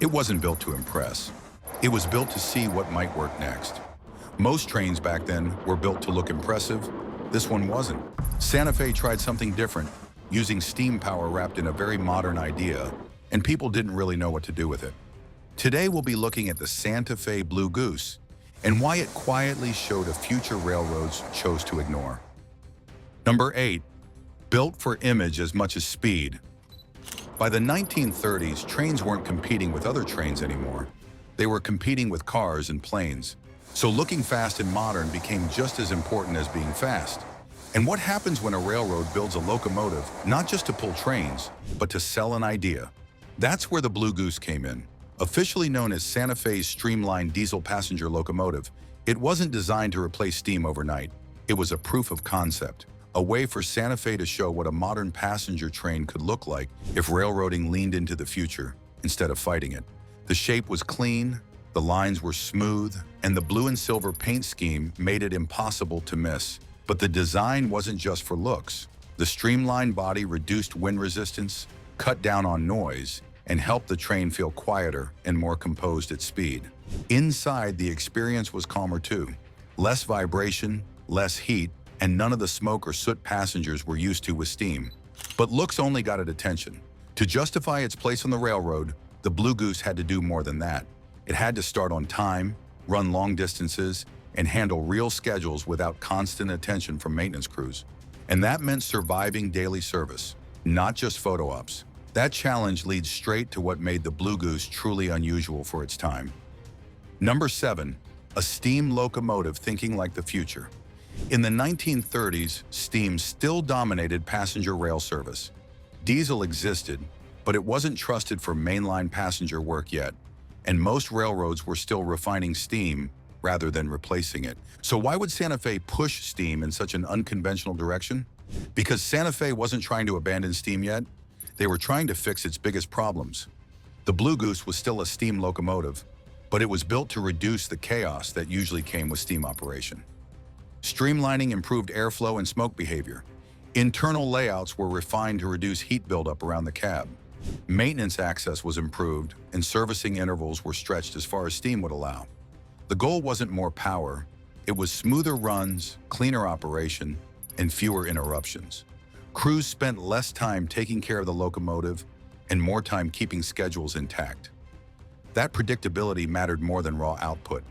It wasn't built to impress. It was built to see what might work next. Most trains back then were built to look impressive. This one wasn't. Santa Fe tried something different, using steam power wrapped in a very modern idea, and people didn't really know what to do with it. Today we'll be looking at the Santa Fe Blue Goose and why it quietly showed a future railroads chose to ignore. Number 8. Built for image as much as speed. By the 1930s, trains weren't competing with other trains anymore. They were competing with cars and planes. So looking fast and modern became just as important as being fast. And what happens when a railroad builds a locomotive, not just to pull trains, but to sell an idea? That's where the Blue Goose came in. Officially known as Santa Fe's streamlined diesel passenger locomotive, it wasn't designed to replace steam overnight. It was a proof of concept, a way for Santa Fe to show what a modern passenger train could look like if railroading leaned into the future instead of fighting it. The shape was clean, the lines were smooth, and the blue and silver paint scheme made it impossible to miss. But the design wasn't just for looks. The streamlined body reduced wind resistance, cut down on noise, and helped the train feel quieter and more composed at speed. Inside, the experience was calmer too. Less vibration, less heat, and none of the smoke or soot passengers were used to with steam. But looks only got it attention. To justify its place on the railroad, the Blue Goose had to do more than that. It had to start on time, run long distances, and handle real schedules without constant attention from maintenance crews. And that meant surviving daily service, not just photo ops. That challenge leads straight to what made the Blue Goose truly unusual for its time. Number 7. A steam locomotive thinking like the future. In the 1930s, steam still dominated passenger rail service. Diesel existed, but it wasn't trusted for mainline passenger work yet, and most railroads were still refining steam rather than replacing it. So why would Santa Fe push steam in such an unconventional direction? Because Santa Fe wasn't trying to abandon steam yet. They were trying to fix its biggest problems. The Blue Goose was still a steam locomotive, but it was built to reduce the chaos that usually came with steam operation. Streamlining improved airflow and smoke behavior. Internal layouts were refined to reduce heat buildup around the cab. Maintenance access was improved, and servicing intervals were stretched as far as steam would allow. The goal wasn't more power, it was smoother runs, cleaner operation, and fewer interruptions. Crews spent less time taking care of the locomotive and more time keeping schedules intact. That predictability mattered more than raw output.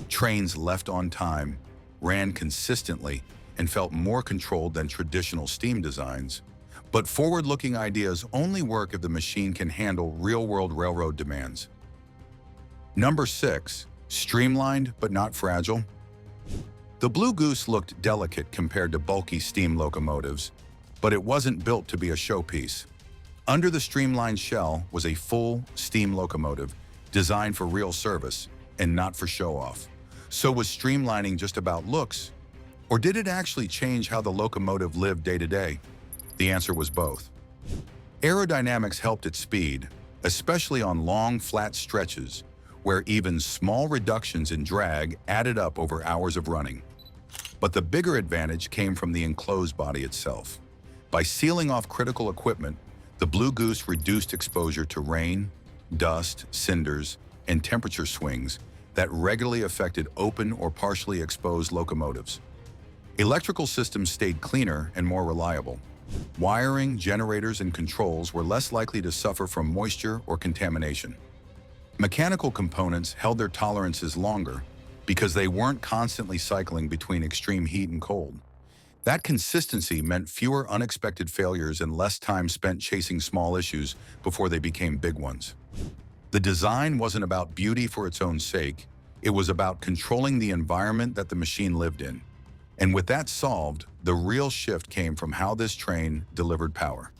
Trains left on time, ran consistently, and felt more controlled than traditional steam designs. But forward-looking ideas only work if the machine can handle real-world railroad demands. Number 6. Streamlined but not fragile. The Blue Goose looked delicate compared to bulky steam locomotives, but it wasn't built to be a showpiece. Under the streamlined shell was a full steam locomotive designed for real service and not for show-off. So was streamlining just about looks, or did it actually change how the locomotive lived day to day? The answer was both. Aerodynamics helped its speed, especially on long, flat stretches, where even small reductions in drag added up over hours of running. But the bigger advantage came from the enclosed body itself. By sealing off critical equipment, the Blue Goose reduced exposure to rain, dust, cinders, and temperature swings that regularly affected open or partially exposed locomotives. Electrical systems stayed cleaner and more reliable. Wiring, generators, and controls were less likely to suffer from moisture or contamination. Mechanical components held their tolerances longer because they weren't constantly cycling between extreme heat and cold. That consistency meant fewer unexpected failures and less time spent chasing small issues before they became big ones. The design wasn't about beauty for its own sake. It was about controlling the environment that the machine lived in. And with that solved, the real shift came from how this train delivered power.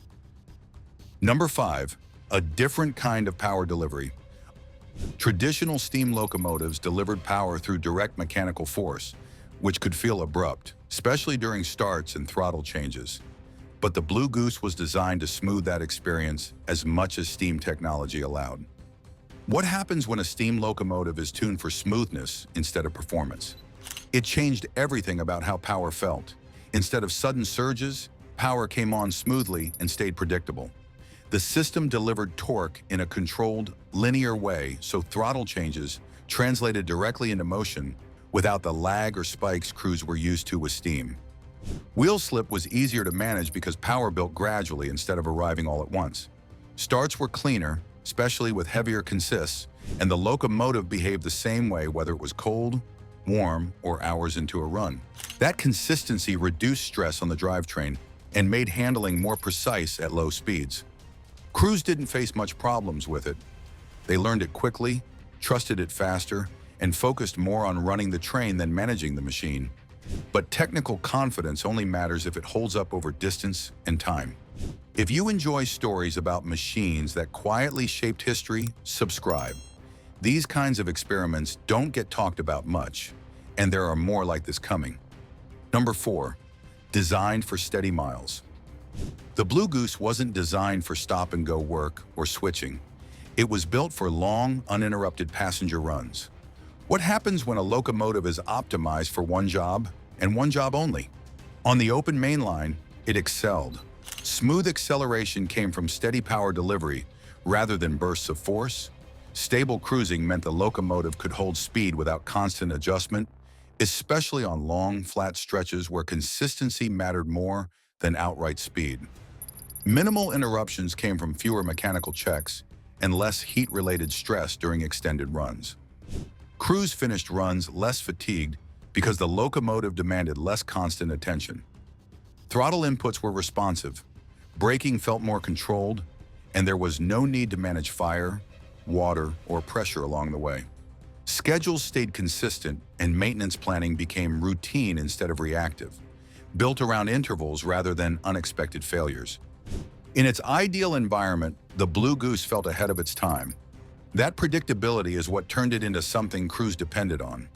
Number 5. A different kind of power delivery. Traditional steam locomotives delivered power through direct mechanical force, which could feel abrupt, especially during starts and throttle changes. But the Blue Goose was designed to smooth that experience as much as steam technology allowed. What happens when a steam locomotive is tuned for smoothness instead of performance? It changed everything about how power felt. Instead of sudden surges, power came on smoothly and stayed predictable. The system delivered torque in a controlled, linear way, so throttle changes translated directly into motion without the lag or spikes crews were used to with steam. Wheel slip was easier to manage because power built gradually instead of arriving all at once. Starts were cleaner, especially with heavier consists, and the locomotive behaved the same way whether it was cold, warm, or hours into a run. That consistency reduced stress on the drivetrain and made handling more precise at low speeds. Crews didn't face much problems with it. They learned it quickly, trusted it faster, and focused more on running the train than managing the machine. But technical confidence only matters if it holds up over distance and time. If you enjoy stories about machines that quietly shaped history, subscribe. These kinds of experiments don't get talked about much, and there are more like this coming. Number 4, designed for steady miles. The Blue Goose wasn't designed for stop-and-go work or switching. It was built for long, uninterrupted passenger runs. What happens when a locomotive is optimized for one job and one job only? On the open main line, it excelled. Smooth acceleration came from steady power delivery rather than bursts of force. Stable cruising meant the locomotive could hold speed without constant adjustment, especially on long, flat stretches where consistency mattered more than outright speed. Minimal interruptions came from fewer mechanical checks and less heat-related stress during extended runs. Crews finished runs less fatigued because the locomotive demanded less constant attention. Throttle inputs were responsive, braking felt more controlled, and there was no need to manage fire, water, or pressure along the way. Schedules stayed consistent and maintenance planning became routine instead of reactive, built around intervals rather than unexpected failures. In its ideal environment, the Blue Goose felt ahead of its time. That predictability is what turned it into something crews depended on.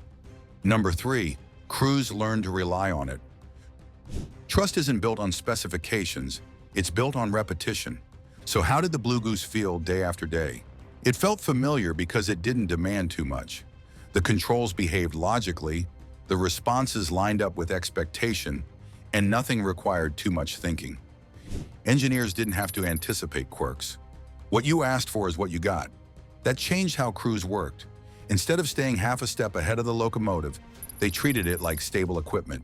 Number 3, crews learned to rely on it. Trust isn't built on specifications, it's built on repetition. So how did the Blue Goose feel day after day? It felt familiar because it didn't demand too much. The controls behaved logically, the responses lined up with expectation, and nothing required too much thinking. Engineers didn't have to anticipate quirks. What you asked for is what you got. That changed how crews worked. Instead of staying half a step ahead of the locomotive, they treated it like stable equipment.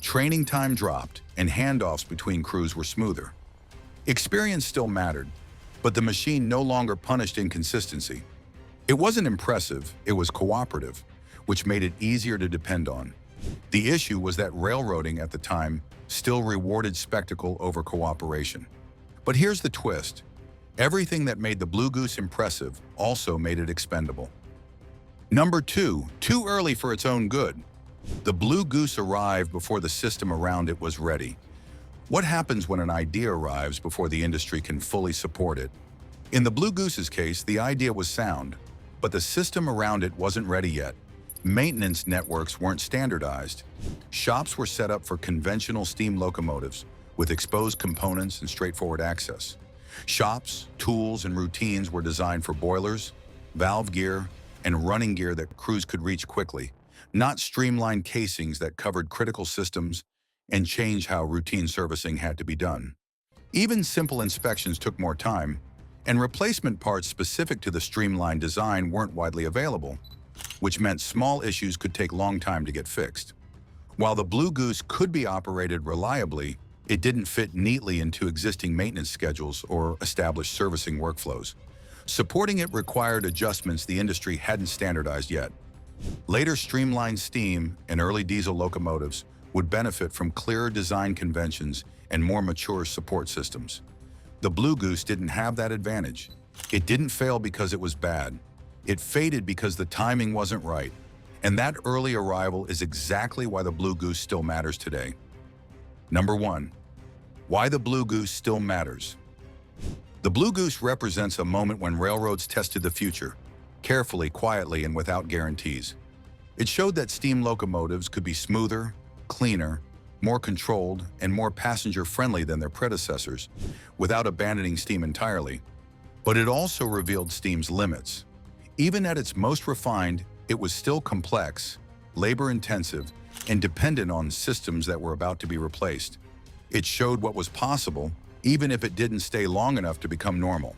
Training time dropped, and handoffs between crews were smoother. Experience still mattered, but the machine no longer punished inconsistency. It wasn't impressive, it was cooperative, which made it easier to depend on. The issue was that railroading at the time still rewarded spectacle over cooperation. But here's the twist. Everything that made the Blue Goose impressive also made it expendable. Number 2, too early for its own good. The Blue Goose arrived before the system around it was ready. What happens when an idea arrives before the industry can fully support it? In the Blue Goose's case, the idea was sound, but the system around it wasn't ready yet. Maintenance networks weren't standardized. Shops were set up for conventional steam locomotives with exposed components and straightforward access. Shops, tools, and routines were designed for boilers, valve gear, and running gear that crews could reach quickly, not streamlined casings that covered critical systems and changed how routine servicing had to be done. Even simple inspections took more time, and replacement parts specific to the streamlined design weren't widely available, which meant small issues could take long time to get fixed. While the Blue Goose could be operated reliably, it didn't fit neatly into existing maintenance schedules or established servicing workflows. Supporting it required adjustments the industry hadn't standardized yet. Later streamlined steam and early diesel locomotives would benefit from clearer design conventions and more mature support systems. The Blue Goose didn't have that advantage. It didn't fail because it was bad. It faded because the timing wasn't right. And that early arrival is exactly why the Blue Goose still matters today. Number 1, why the Blue Goose still matters. The Blue Goose represents a moment when railroads tested the future, carefully, quietly, and without guarantees. It showed that steam locomotives could be smoother, cleaner, more controlled, and more passenger-friendly than their predecessors, without abandoning steam entirely. But it also revealed steam's limits. Even at its most refined, it was still complex, labor-intensive, and dependent on systems that were about to be replaced. It showed what was possible, even if it didn't stay long enough to become normal.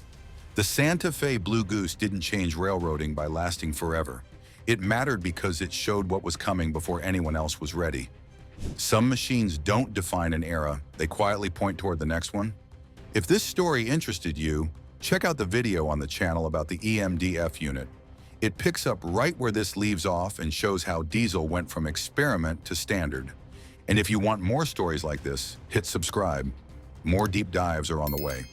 The Santa Fe Blue Goose didn't change railroading by lasting forever. It mattered because it showed what was coming before anyone else was ready. Some machines don't define an era, they quietly point toward the next one. If this story interested you, check out the video on the channel about the EMDF unit. It picks up right where this leaves off and shows how diesel went from experiment to standard. And if you want more stories like this, hit subscribe. More deep dives are on the way.